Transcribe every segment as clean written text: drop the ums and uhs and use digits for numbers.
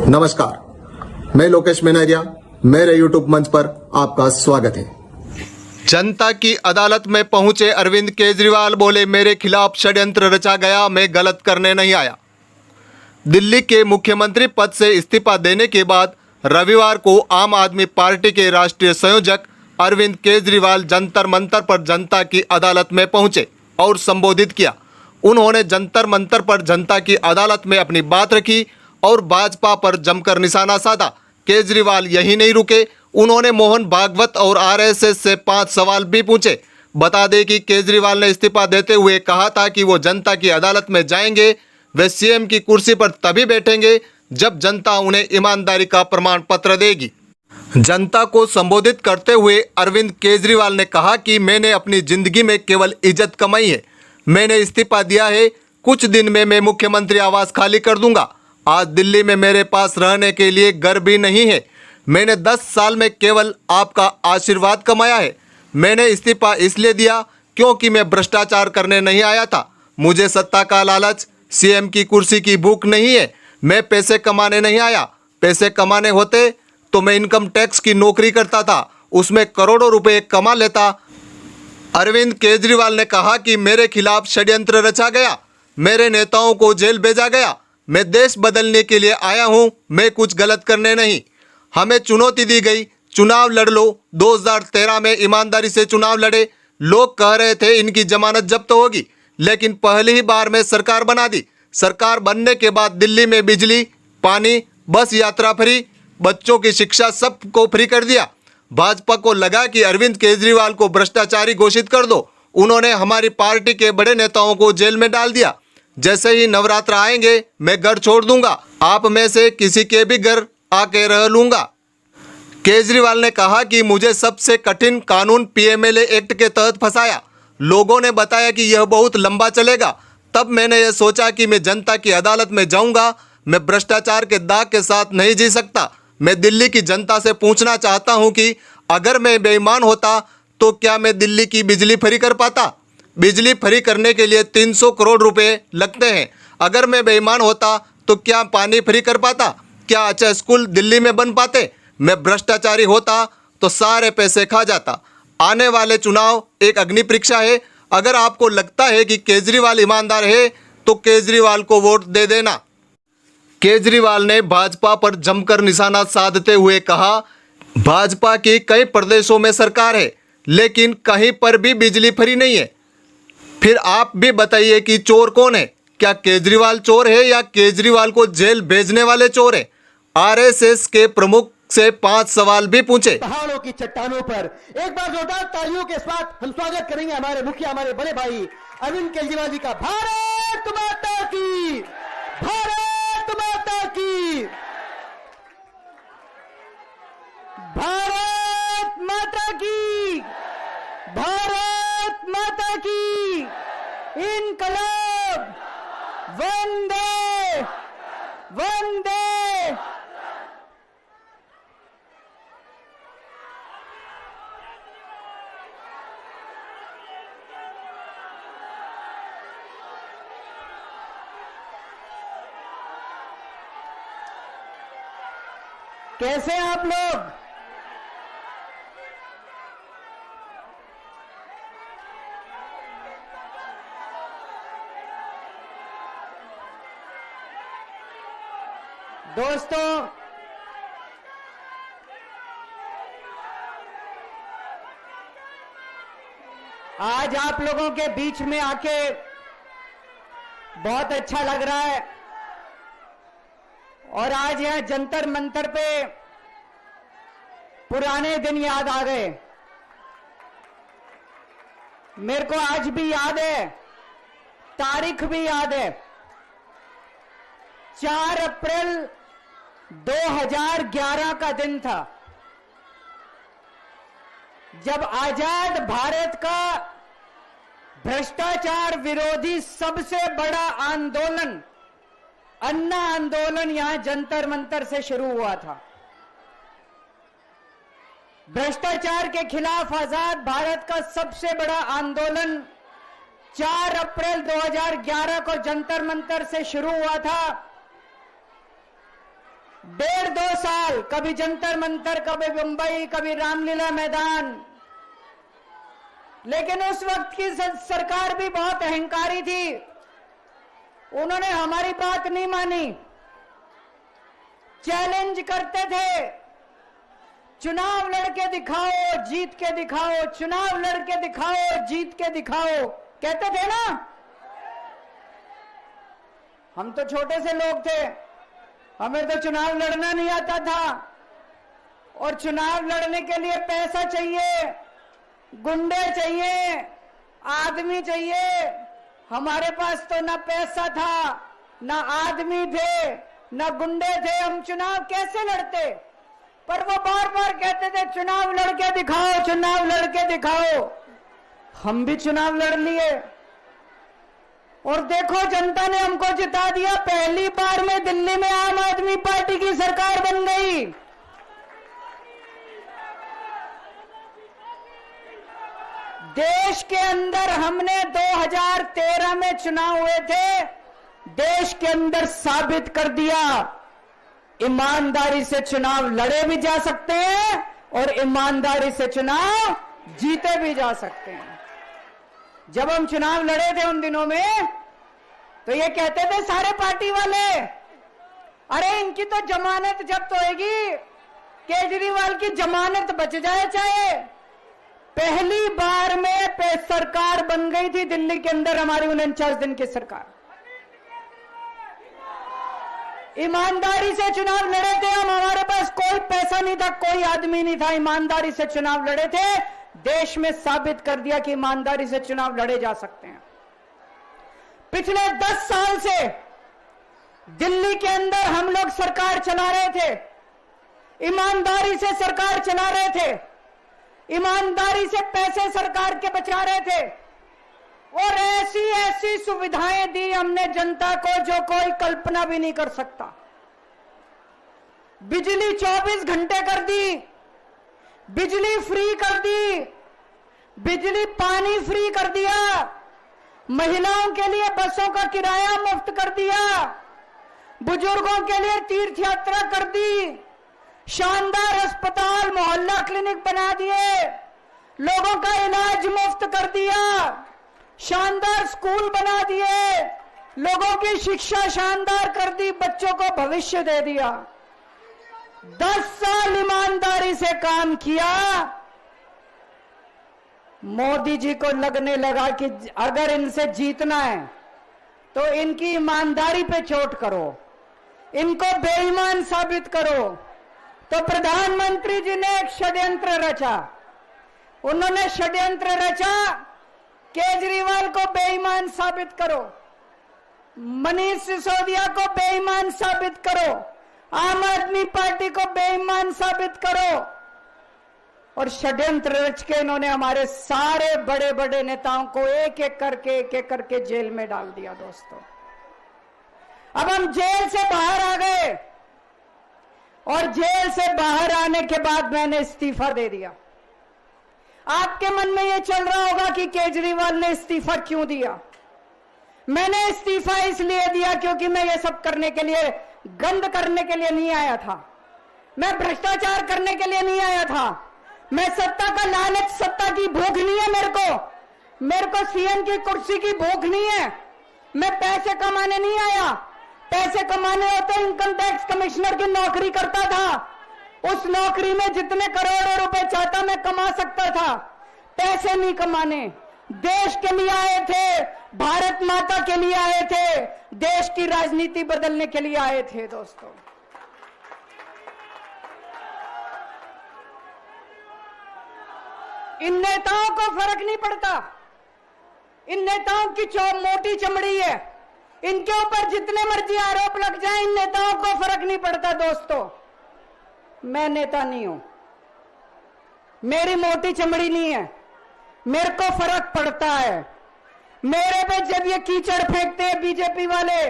नमस्कार, मैं लोकेश मेनारिया, मेरे यूट्यूब मंच पर आपका स्वागत है। जनता की अदालत में पहुंचे अरविंद केजरीवाल बोले, मेरे खिलाफ षड्यंत्र रचा गया, मैं गलत करने नहीं आया। दिल्ली के मुख्यमंत्री पद से इस्तीफा देने के बाद रविवार को आम आदमी पार्टी के राष्ट्रीय संयोजक अरविंद केजरीवाल जंतर मंतर पर जनता की अदालत में पहुंचे और संबोधित किया। उन्होंने जंतर मंतर पर जनता की अदालत में अपनी बात रखी और भाजपा पर जमकर निशाना साधा। केजरीवाल यही नहीं रुके, उन्होंने मोहन भागवत और आरएसएस से 5 सवाल भी पूछे। बता दें कि केजरीवाल ने इस्तीफा देते हुए कहा था कि वो जनता की अदालत में जाएंगे, वे सीएम की कुर्सी पर तभी बैठेंगे जब जनता उन्हें ईमानदारी का प्रमाण पत्र देगी। जनता को संबोधित करते हुए अरविंद केजरीवाल ने कहा कि मैंने अपनी जिंदगी में केवल इज्जत कमाई है, मैंने इस्तीफा दिया है, कुछ दिन में मैं मुख्यमंत्री आवास खाली कर दूंगा। आज दिल्ली में मेरे पास रहने के लिए घर भी नहीं है, मैंने 10 साल में केवल आपका आशीर्वाद कमाया है। मैंने इस्तीफा इसलिए दिया क्योंकि मैं भ्रष्टाचार करने नहीं आया था, मुझे सत्ता का लालच, सीएम की कुर्सी की भूख नहीं है। मैं पैसे कमाने नहीं आया, पैसे कमाने होते तो मैं इनकम टैक्स की नौकरी करता था, उसमें करोड़ों रुपए कमा लेता। अरविंद केजरीवाल ने कहा कि मेरे खिलाफ षड्यंत्र रचा गया, मेरे नेताओं को जेल भेजा गया, मैं देश बदलने के लिए आया हूं, मैं कुछ गलत करने नहीं। हमें चुनौती दी गई, चुनाव लड़ लो। 2013 में ईमानदारी से चुनाव लड़े, लोग कह रहे थे इनकी जमानत जब्त होगी, लेकिन पहली ही बार में सरकार बना दी। सरकार बनने के बाद दिल्ली में बिजली, पानी, बस यात्रा फ्री, बच्चों की शिक्षा सबको फ्री कर दिया। भाजपा को लगा कि अरविंद केजरीवाल को भ्रष्टाचारी घोषित कर दो, उन्होंने हमारी पार्टी के बड़े नेताओं को जेल में डाल दिया। जैसे ही नवरात्र आएंगे मैं घर छोड़ दूंगा, आप में से किसी के भी घर आके रह लूंगा। केजरीवाल ने कहा कि मुझे सबसे कठिन कानून पीएमएलए एक्ट के तहत फंसाया, लोगों ने बताया कि यह बहुत लंबा चलेगा, तब मैंने यह सोचा कि मैं जनता की अदालत में जाऊंगा। मैं भ्रष्टाचार के दाग के साथ नहीं जी सकता। मैं दिल्ली की जनता से पूछना चाहता हूं कि अगर मैं बेईमान होता तो क्या मैं दिल्ली की बिजली फ्री कर पाता? बिजली फ्री करने के लिए 300 करोड़ रुपए लगते हैं। अगर मैं बेईमान होता तो क्या पानी फ्री कर पाता? क्या अच्छा स्कूल दिल्ली में बन पाते? मैं भ्रष्टाचारी होता तो सारे पैसे खा जाता। आने वाले चुनाव एक अग्नि परीक्षा है। अगर आपको लगता है कि केजरीवाल ईमानदार है तो केजरीवाल को वोट दे देना। केजरीवाल ने भाजपा पर जमकर निशाना साधते हुए कहा, भाजपा की कई प्रदेशों में सरकार है लेकिन कहीं पर भी बिजली फ्री नहीं है। फिर आप भी बताइए कि चोर कौन है? क्या केजरीवाल चोर है या केजरीवाल को जेल भेजने वाले चोर है? आरएसएस के प्रमुख से 5 सवाल भी पूछे। पहाड़ों की चट्टानों पर एक बार जोरदार तालियों के साथ हम स्वागत करेंगे हमारे मुखिया, हमारे बड़े भाई अरविंद केजरीवाल जी का। भारत माता की, भारत माता की, भारत माता की, भारत माता की, इनकलाब, वंदे वंदे। कैसे आप लोग? दोस्तों, आज आप लोगों के बीच में आके बहुत अच्छा लग रहा है और आज यह जंतर मंतर पे पुराने दिन याद आ गए। मेरे को आज भी याद है, तारीख भी याद है, 4 अप्रैल 2011 का दिन था जब आजाद भारत का भ्रष्टाचार विरोधी सबसे बड़ा आंदोलन, अन्ना आंदोलन, यहां जंतर मंतर से शुरू हुआ था। भ्रष्टाचार के खिलाफ आजाद भारत का सबसे बड़ा आंदोलन 4 अप्रैल 2011 को जंतर मंतर से शुरू हुआ था। 1.5-2 साल, कभी जंतर मंतर, कभी मुंबई, कभी रामलीला मैदान। लेकिन उस वक्त की सरकार भी बहुत अहंकारी थी, उन्होंने हमारी बात नहीं मानी, चैलेंज करते थे, चुनाव लड़के दिखाओ, जीत के दिखाओ, चुनाव लड़के दिखाओ, जीत के दिखाओ, कहते थे ना। हम तो छोटे से लोग थे, हमें तो चुनाव लड़ना नहीं आता था, और चुनाव लड़ने के लिए पैसा चाहिए, गुंडे चाहिए, आदमी चाहिए। हमारे पास तो ना पैसा था, ना आदमी थे, ना गुंडे थे, हम चुनाव कैसे लड़ते। पर वो बार बार कहते थे चुनाव लड़के दिखाओ, चुनाव लड़के दिखाओ। हम भी चुनाव लड़ लिए, और देखो जनता ने हमको जिता दिया। पहली बार में दिल्ली में आम आदमी पार्टी की सरकार बन गई। देश के अंदर हमने 2013 में चुनाव हुए थे, देश के अंदर साबित कर दिया ईमानदारी से चुनाव लड़े भी जा सकते हैं और ईमानदारी से चुनाव जीते भी जा सकते हैं। जब हम चुनाव लड़े थे उन दिनों में, तो ये कहते थे सारे पार्टी वाले, अरे इनकी तो जमानत जब्त होएगी, केजरीवाल की जमानत बच जाए चाहे। पहली बार में सरकार बन गई थी दिल्ली के अंदर हमारी 49 दिन की सरकार। ईमानदारी से चुनाव लड़े थे हम, हमारे पास कोई पैसा नहीं था, कोई आदमी नहीं था, ईमानदारी से चुनाव लड़े थे। देश में साबित कर दिया कि ईमानदारी से चुनाव लड़े जा सकते हैं। पिछले 10 साल से दिल्ली के अंदर हम लोग सरकार चला रहे थे, ईमानदारी से सरकार चला रहे थे, ईमानदारी से पैसे सरकार के बचा रहे थे, और ऐसी ऐसी सुविधाएं दी हमने जनता को जो कोई कल्पना भी नहीं कर सकता। बिजली 24 घंटे कर दी, बिजली फ्री कर दी, बिजली पानी फ्री कर दिया, महिलाओं के लिए बसों का किराया मुफ्त कर दिया, बुजुर्गों के लिए तीर्थ यात्रा कर दी, शानदार अस्पताल मोहल्ला क्लिनिक बना दिए, लोगों का इलाज मुफ्त कर दिया, शानदार स्कूल बना दिए, लोगों की शिक्षा शानदार कर दी, बच्चों को भविष्य दे दिया। 10 साल ईमानदारी से काम किया। मोदी जी को लगने लगा कि अगर इनसे जीतना है तो इनकी ईमानदारी पे चोट करो, इनको बेईमान साबित करो। तो प्रधानमंत्री जी ने एक षड्यंत्र रचा, उन्होंने षड्यंत्र रचा, केजरीवाल को बेईमान साबित करो, मनीष सिसोदिया को बेईमान साबित करो, आम आदमी पार्टी को बेईमान साबित करो। और षड्यंत्र रच के इन्होंने हमारे सारे बड़े बड़े नेताओं को एक एक करके जेल में डाल दिया। दोस्तों, अब हम जेल से बाहर आ गए, और जेल से बाहर आने के बाद मैंने इस्तीफा दे दिया। आपके मन में यह चल रहा होगा कि केजरीवाल ने इस्तीफा क्यों दिया। मैंने इस्तीफा इसलिए दिया क्योंकि मैं ये सब करने के लिए, गंद करने के लिए नहीं आया था, मैं भ्रष्टाचार करने के लिए नहीं आया था, मैं सत्ता का लालच, सत्ता की भूख नहीं है मेरे को सीएम की कुर्सी की भूख नहीं है। मैं पैसे कमाने नहीं आया, पैसे कमाने होते इनकम टैक्स कमिश्नर की नौकरी करता था, उस नौकरी में जितने करोड़ों रुपए चाहता मैं कमा सकता था। पैसे नहीं कमाने, देश के लिए आए थे, भारत माता के लिए आए थे, देश की राजनीति बदलने के लिए आए थे। दोस्तों, इन नेताओं को फर्क नहीं पड़ता, इन नेताओं की मोटी चमड़ी है, इनके ऊपर जितने मर्जी आरोप लग जाए, इन नेताओं को फर्क नहीं पड़ता। दोस्तों, मैं नेता नहीं हूं, मेरी मोटी चमड़ी नहीं है, मेरे को फर्क पड़ता है। मेरे पे जब ये कीचड़ फेंकते हैं बीजेपी वाले,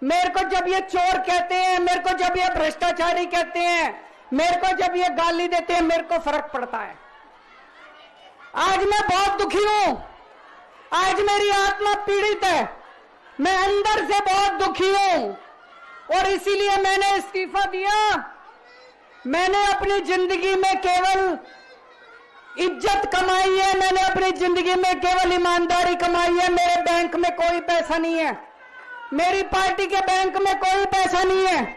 मेरे को जब ये चोर कहते हैं, मेरे को जब ये भ्रष्टाचारी कहते हैं, मेरे को जब ये गाली देते हैं, मेरे को फर्क पड़ता है। आज मैं बहुत दुखी हूं, आज मेरी आत्मा पीड़ित है, मैं अंदर से बहुत दुखी हूं, और इसीलिए मैंने इस्तीफा दिया। मैंने अपनी जिंदगी में केवल इज्जत कमाई है, मैंने अपनी जिंदगी में केवल ईमानदारी कमाई है। मेरे बैंक में कोई पैसा नहीं है, मेरी पार्टी के बैंक में कोई पैसा नहीं है,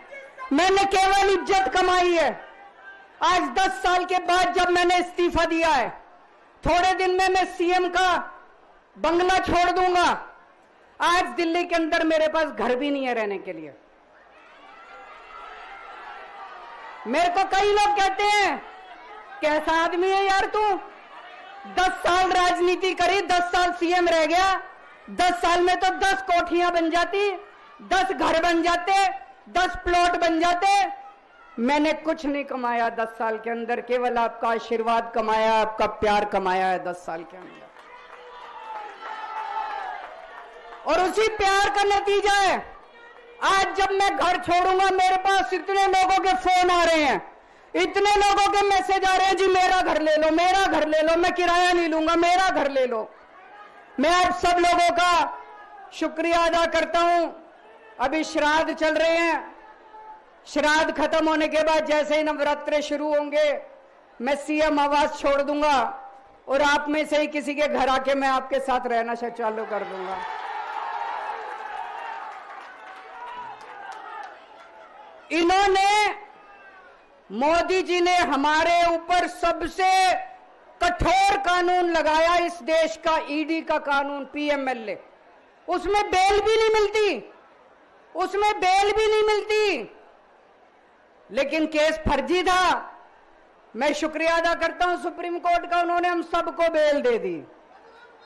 मैंने केवल इज्जत कमाई है। आज 10 साल के बाद जब मैंने इस्तीफा दिया है, थोड़े दिन में मैं सीएम का बंगला छोड़ दूंगा। आज दिल्ली के अंदर मेरे पास घर भी नहीं है रहने के लिए। मेरे को कई लोग कहते हैं कैसा आदमी है यार तू, 10 साल राजनीति करी, 10 साल सीएम रह गया, 10 साल में तो 10 कोठियां बन जाती, 10 घर बन जाते, 10 प्लॉट बन जाते। मैंने कुछ नहीं कमाया 10 साल के अंदर, केवल आपका आशीर्वाद कमाया, आपका प्यार कमाया है 10 साल के अंदर। और उसी प्यार का नतीजा है आज जब मैं घर छोड़ूंगा, मेरे पास इतने लोगों के फोन आ रहे हैं, इतने लोगों के मैसेज आ रहे हैं, जी मेरा घर ले लो, मेरा घर ले लो, मैं किराया नहीं लूंगा, मेरा घर ले लो। मैं आप सब लोगों का शुक्रिया अदा करता हूं। अभी श्राद्ध चल रहे हैं, श्राद्ध खत्म होने के बाद जैसे ही नवरात्रे शुरू होंगे, मैं सीएम आवास छोड़ दूंगा और आप में से ही किसी के घर आके मैं आपके साथ रहना चालू कर दूंगा। इन्होंने, मोदी जी ने हमारे ऊपर सबसे कठोर कानून लगाया, इस देश का ईडी का कानून, पीएमएलए। उसमें बेल भी नहीं मिलती, उसमें बेल भी नहीं मिलती, लेकिन केस फर्जी था। मैं शुक्रिया अदा करता हूं सुप्रीम कोर्ट का, उन्होंने हम सबको बेल दे दी,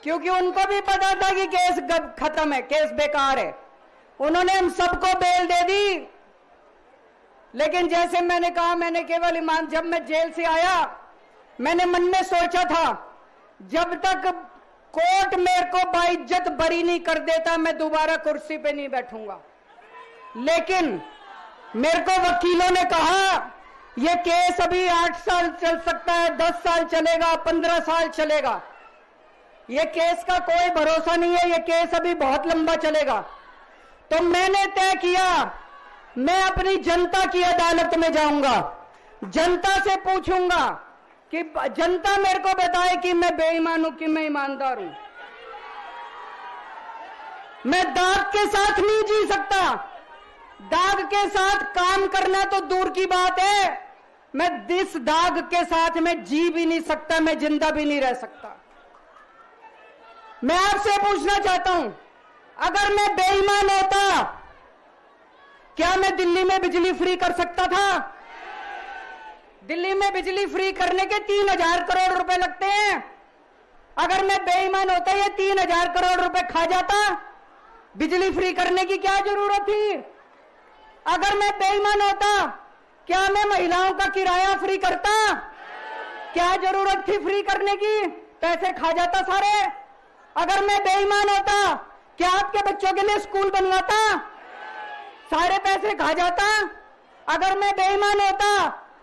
क्योंकि उनको भी पता था कि केस खत्म है, केस बेकार है। उन्होंने हम सबको बेल दे दी। लेकिन जैसे मैंने कहा, मैंने केवल ईमान, जब मैं जेल से आया मैंने मन में सोचा था जब तक कोर्ट मेरे को बाइज्जत बरी नहीं कर देता मैं दोबारा कुर्सी पे नहीं बैठूंगा। लेकिन मेरे को वकीलों ने कहा यह केस अभी 8 साल चल सकता है, 10 साल चलेगा, 15 साल चलेगा, यह केस का कोई भरोसा नहीं है, यह केस अभी बहुत लंबा चलेगा। तो मैंने तय किया मैं अपनी जनता की अदालत में जाऊंगा, जनता से पूछूंगा कि जनता मेरे को बताए कि मैं बेईमान हूं कि मैं ईमानदार हूं। मैं दाग के साथ नहीं जी सकता, दाग के साथ काम करना तो दूर की बात है, मैं इस दाग के साथ मैं जी भी नहीं सकता, मैं जिंदा भी नहीं रह सकता। मैं आपसे पूछना चाहता हूं, अगर मैं बेईमान होता क्या मैं दिल्ली में बिजली फ्री कर सकता था? दिल्ली में बिजली फ्री करने के 3000 करोड़ रुपए लगते हैं। अगर मैं बेईमान होता ये 3000 करोड़ रुपए खा जाता, बिजली फ्री करने की क्या जरूरत थी? अगर मैं बेईमान होता क्या मैं महिलाओं का किराया फ्री करता? क्या जरूरत थी फ्री करने की? पैसे खा जाता सारे। अगर मैं बेईमान होता क्या आपके बच्चों के लिए स्कूल बनवाता? सारे पैसे खा जाता। अगर मैं बेईमान होता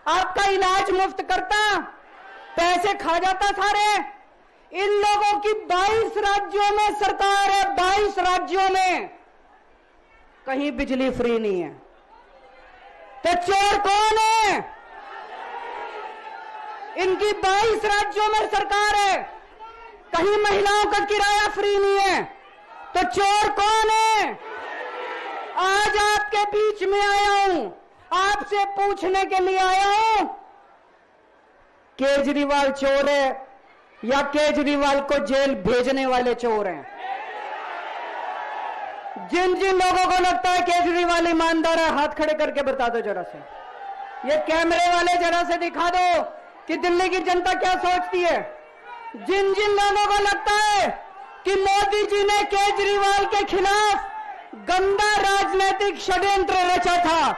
आपका इलाज मुफ्त करता, पैसे खा जाता सारे। इन लोगों की 22 राज्यों में सरकार है, 22 राज्यों में कहीं बिजली फ्री नहीं है। तो चोर कौन है? इनकी 22 राज्यों में सरकार है, कहीं महिलाओं का किराया फ्री नहीं है, तो चोर कौन है? आज आपके बीच में आया हूं, आपसे पूछने के लिए आया हूं, केजरीवाल चोर है या केजरीवाल को जेल भेजने वाले चोर हैं? जिन जिन लोगों को लगता है केजरीवाल ईमानदार है, हाथ खड़े करके बता दो जरा से। ये कैमरे वाले जरा से दिखा दो कि दिल्ली की जनता क्या सोचती है। जिन जिन लोगों को लगता है कि मोदी जी ने केजरीवाल के खिलाफ गंदा राजनीतिक षड्यंत्र रचा था,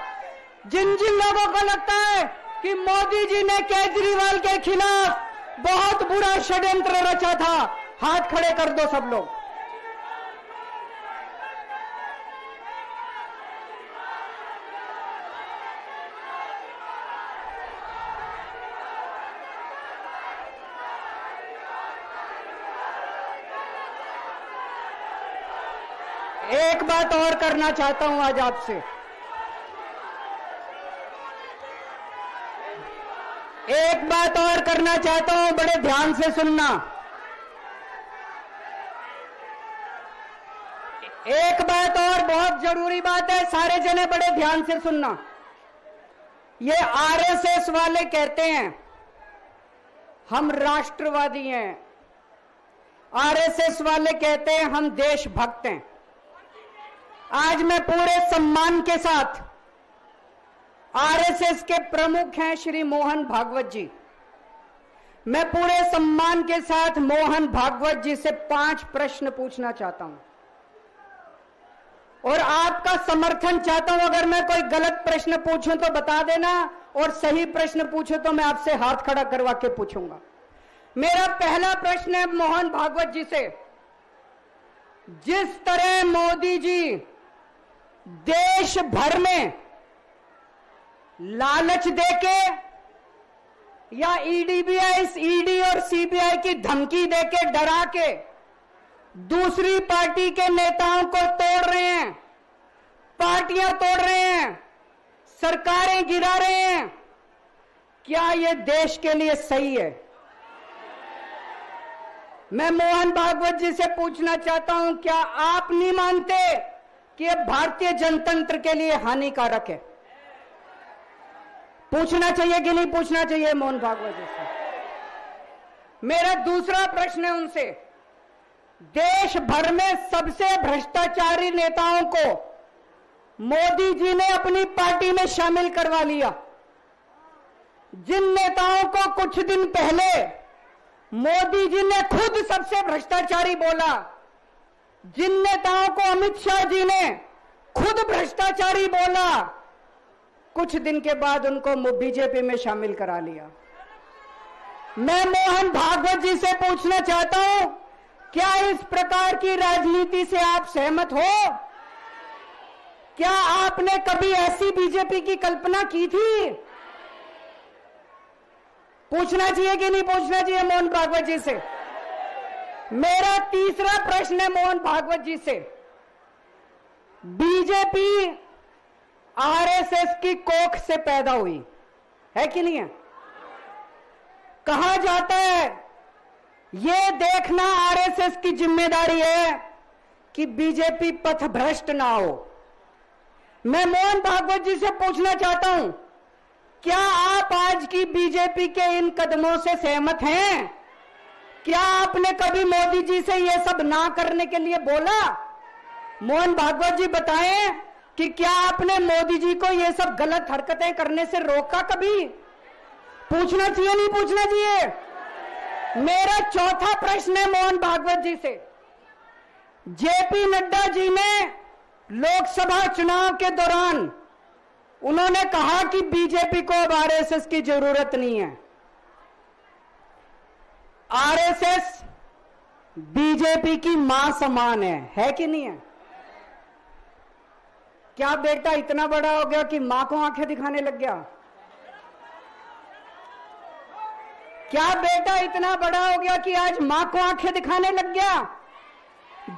जिन जिन लोगों को लगता है कि मोदी जी ने केजरीवाल के खिलाफ बहुत बुरा षड्यंत्र रचा था, हाथ खड़े कर दो सब लोग। एक बात और करना चाहता हूं आज आपसे। एक बात और करना चाहता हूं, बड़े ध्यान से सुनना। एक बात और बहुत जरूरी बात है, सारे जने बड़े ध्यान से सुनना। ये आरएसएस वाले कहते हैं हम राष्ट्रवादी हैं, आरएसएस वाले कहते हैं हम देशभक्त हैं। आज मैं पूरे सम्मान के साथ, आरएसएस के प्रमुख हैं श्री मोहन भागवत जी, मैं पूरे सम्मान के साथ मोहन भागवत जी से 5 प्रश्न पूछना चाहता हूं और आपका समर्थन चाहता हूं। अगर मैं कोई गलत प्रश्न पूछूं तो बता देना, और सही प्रश्न पूछूं तो मैं आपसे हाथ खड़ा करवा के पूछूंगा। मेरा पहला प्रश्न है मोहन भागवत जी से, जिस तरह मोदी जी देश भर में लालच देके या ईडी और सीबीआई की धमकी देके, डरा के दूसरी पार्टी के नेताओं को तोड़ रहे हैं, पार्टियां तोड़ रहे हैं, सरकारें गिरा रहे हैं, क्या यह देश के लिए सही है? मैं मोहन भागवत जी से पूछना चाहता हूं, क्या आप नहीं मानते कि यह भारतीय जनतंत्र के लिए हानिकारक है? पूछना चाहिए कि नहीं पूछना चाहिए मोहन भागवत जी से? मेरा दूसरा प्रश्न है उनसे, देश भर में सबसे भ्रष्टाचारी नेताओं को मोदी जी ने अपनी पार्टी में शामिल करवा लिया। जिन नेताओं को कुछ दिन पहले मोदी जी ने खुद सबसे भ्रष्टाचारी बोला, जिन नेताओं को अमित शाह जी ने खुद भ्रष्टाचारी बोला, कुछ दिन के बाद उनको बीजेपी में शामिल करा लिया। मैं मोहन भागवत जी से पूछना चाहता हूं, क्या इस प्रकार की राजनीति से आप सहमत हो? क्या आपने कभी ऐसी बीजेपी की कल्पना की थी? पूछना चाहिए कि नहीं पूछना चाहिए मोहन भागवत जी से? मेरा तीसरा प्रश्न है मोहन भागवत जी से, बीजेपी आरएसएस की कोख से पैदा हुई है कि नहीं है? कहा जाता है यह देखना आरएसएस की जिम्मेदारी है कि बीजेपी पथभ्रष्ट ना हो। मैं मोहन भागवत जी से पूछना चाहता हूं, क्या आप आज की बीजेपी के इन कदमों से सहमत हैं? क्या आपने कभी मोदी जी से यह सब ना करने के लिए बोला? मोहन भागवत जी बताएं कि क्या आपने मोदी जी को यह सब गलत हरकतें करने से रोका कभी? पूछना चाहिए नहीं पूछना चाहिए? मेरा चौथा प्रश्न है मोहन भागवत जी से, जेपी नड्डा जी ने लोकसभा चुनाव के दौरान उन्होंने कहा कि बीजेपी को अब आरएसएस की जरूरत नहीं है। आरएसएस बीजेपी की मां समान है कि नहीं है? क्या बेटा इतना बड़ा हो गया कि मां को आंखें दिखाने लग गया? क्या बेटा इतना बड़ा हो गया कि आज मां को आंखें दिखाने लग गया?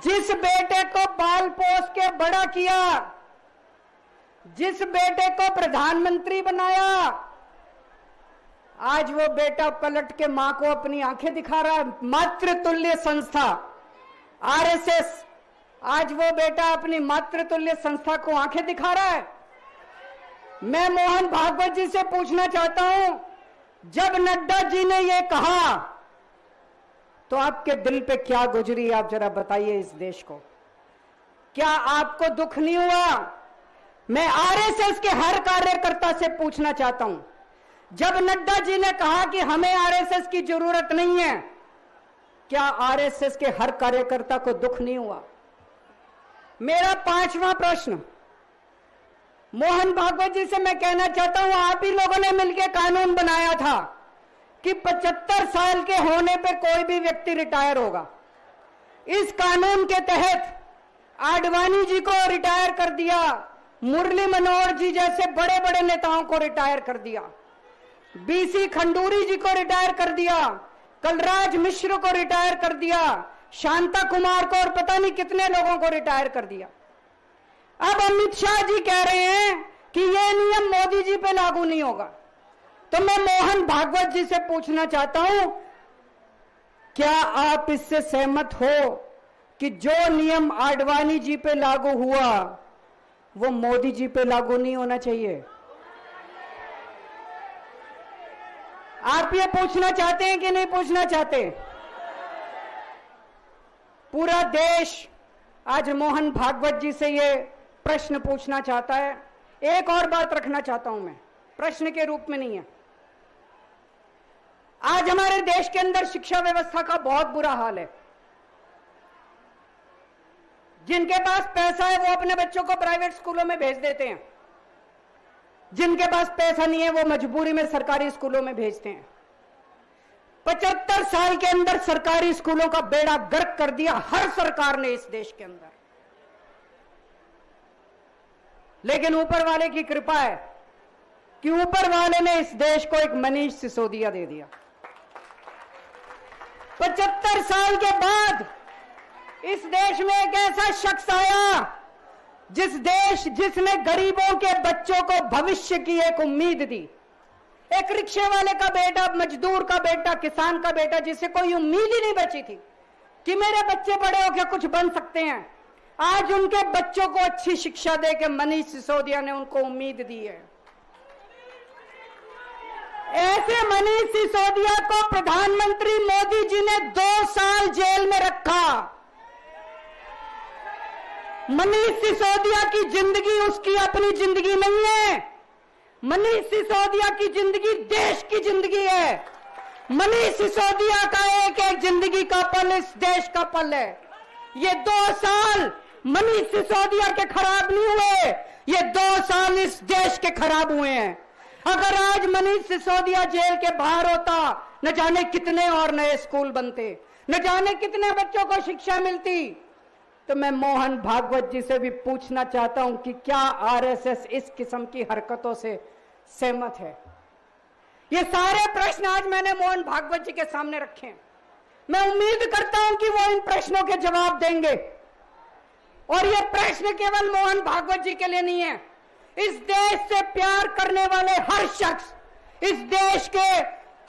जिस बेटे को पाल पोस के बड़ा किया, जिस बेटे को प्रधानमंत्री बनाया, आज वो बेटा पलट के मां को अपनी आंखें दिखा रहा है। मातृतुल्य संस्था आरएसएस, आज वो बेटा अपनी मातृतुल्य संस्था को आंखें दिखा रहा है। मैं मोहन भागवत जी से पूछना चाहता हूं, जब नड्डा जी ने ये कहा तो आपके दिल पे क्या गुजरी, आप जरा बताइए इस देश को। क्या आपको दुख नहीं हुआ? मैं आरएसएस के हर कार्यकर्ता से पूछना चाहता हूं, जब नड्डा जी ने कहा कि हमें आरएसएस की जरूरत नहीं है, क्या आरएसएस के हर कार्यकर्ता को दुख नहीं हुआ? मेरा पांचवा प्रश्न मोहन भागवत जी से मैं कहना चाहता हूं, आप ही लोगों ने मिलकर कानून बनाया था कि 75 साल के होने पे कोई भी व्यक्ति रिटायर होगा। इस कानून के तहत आडवाणी जी को रिटायर कर दिया, मुरली मनोहर जी जैसे बड़े बड़े नेताओं को रिटायर कर दिया, बीसी खंडूरी जी को रिटायर कर दिया, कलराज मिश्र को रिटायर कर दिया, शांता कुमार को और पता नहीं कितने लोगों को रिटायर कर दिया। अब अमित शाह जी कह रहे हैं कि यह नियम मोदी जी पे लागू नहीं होगा। तो मैं मोहन भागवत जी से पूछना चाहता हूं, क्या आप इससे सहमत हो कि जो नियम आडवाणी जी पे लागू हुआ वो मोदी जी पे लागू नहीं होना चाहिए? आप ये पूछना चाहते हैं कि नहीं पूछना चाहते? पूरा देश आज मोहन भागवत जी से ये प्रश्न पूछना चाहता है। एक और बात रखना चाहता हूं मैं, प्रश्न के रूप में नहीं है। आज हमारे देश के अंदर शिक्षा व्यवस्था का बहुत बुरा हाल है। जिनके पास पैसा है वो अपने बच्चों को प्राइवेट स्कूलों में भेज देते हैं, जिनके पास पैसा नहीं है वो मजबूरी में सरकारी स्कूलों में भेजते हैं। 75 साल के अंदर सरकारी स्कूलों का बेड़ा गर्क कर दिया हर सरकार ने इस देश के अंदर। लेकिन ऊपर वाले की कृपा है कि ऊपर वाले ने इस देश को एक मनीष सिसोदिया दे दिया। 75 साल के बाद इस देश में एक ऐसा शख्स आया जिसने गरीबों के बच्चों को भविष्य की एक उम्मीद दी। एक रिक्शे वाले का बेटा, मजदूर का बेटा, किसान का बेटा, जिसे कोई उम्मीद ही नहीं बची थी कि मेरे बच्चे बड़े होकर कुछ बन सकते हैं, आज उनके बच्चों को अच्छी शिक्षा देकर मनीष सिसोदिया ने उनको उम्मीद दी है। ऐसे मनीष सिसोदिया को प्रधानमंत्री मोदी जी ने 2 साल जेल में रखा। मनीष सिसोदिया की जिंदगी उसकी अपनी जिंदगी नहीं है। मनीष सिसोदिया की जिंदगी देश की जिंदगी है। मनीष सिसोदिया का एक एक जिंदगी का पल इस देश का पल है। ये 2 साल मनीष सिसोदिया के खराब नहीं हुए, ये 2 साल इस देश के खराब हुए हैं। अगर आज मनीष सिसोदिया जेल के बाहर होता, न जाने कितने और नए स्कूल बनते, न जाने कितने बच्चों को शिक्षा मिलती। तो मैं मोहन भागवत जी से भी पूछना चाहता हूं कि क्या आरएसएस इस किस्म की हरकतों से सहमत है? ये सारे प्रश्न आज मैंने मोहन भागवत जी के सामने रखे हैं। मैं उम्मीद करता हूं कि वो इन प्रश्नों के जवाब देंगे। और ये प्रश्न केवल मोहन भागवत जी के लिए नहीं है। इस देश से प्यार करने वाले हर शख्स, इस देश के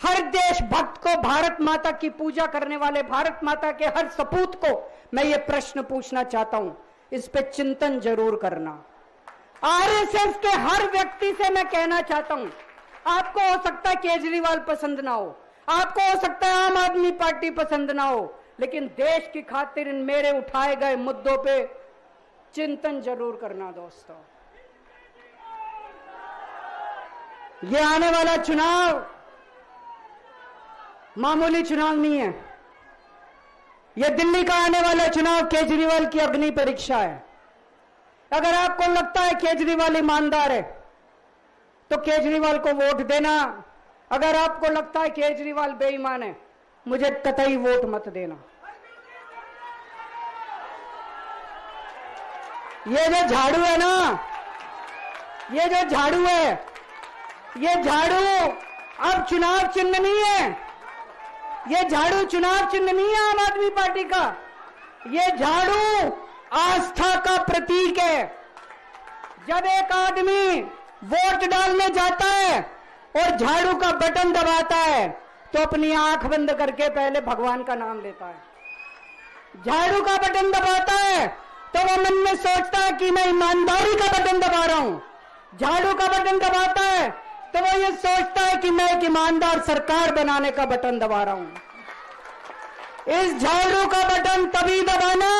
हर देशभक्त को, भारत माता की पूजा करने वाले भारत माता के हर सपूत को मैं ये प्रश्न पूछना चाहता हूं। इस पे चिंतन जरूर करना। आरएसएस के हर व्यक्ति से मैं कहना चाहता हूं, आपको हो सकता है केजरीवाल पसंद ना हो, आपको हो सकता है आम आदमी पार्टी पसंद ना हो, लेकिन देश की खातिर इन मेरे उठाए गए मुद्दों पे चिंतन जरूर करना दोस्तों। ये आने वाला चुनाव मामूली चुनाव नहीं है। यह दिल्ली का आने वाला चुनाव केजरीवाल की अग्नि परीक्षा है। अगर आपको लगता है केजरीवाल ईमानदार है तो केजरीवाल को वोट देना। अगर आपको लगता है केजरीवाल बेईमान है, मुझे कतई वोट मत देना। ये जो झाड़ू है ना, ये जो झाड़ू है, ये झाड़ू अब चुनाव चिन्ह नहीं है। ये झाड़ू चुनाव चिन्ह नहीं है आम आदमी पार्टी का। ये झाड़ू आस्था का प्रतीक है। जब एक आदमी वोट डालने जाता है और झाड़ू का बटन दबाता है तो अपनी आंख बंद करके पहले भगवान का नाम लेता है। झाड़ू का बटन दबाता है तो वो मन में सोचता है कि मैं ईमानदारी का बटन दबा रहा हूं। झाड़ू का बटन दबाता है तो वो ये सोचता है कि मैं एक ईमानदार सरकार बनाने का बटन दबा रहा हूं। इस झाड़ू का बटन तभी दबाना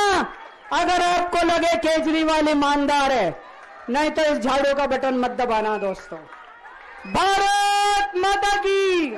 अगर आपको लगे केजरीवाल ईमानदार है, नहीं तो इस झाड़ू का बटन मत दबाना दोस्तों। भारत माता की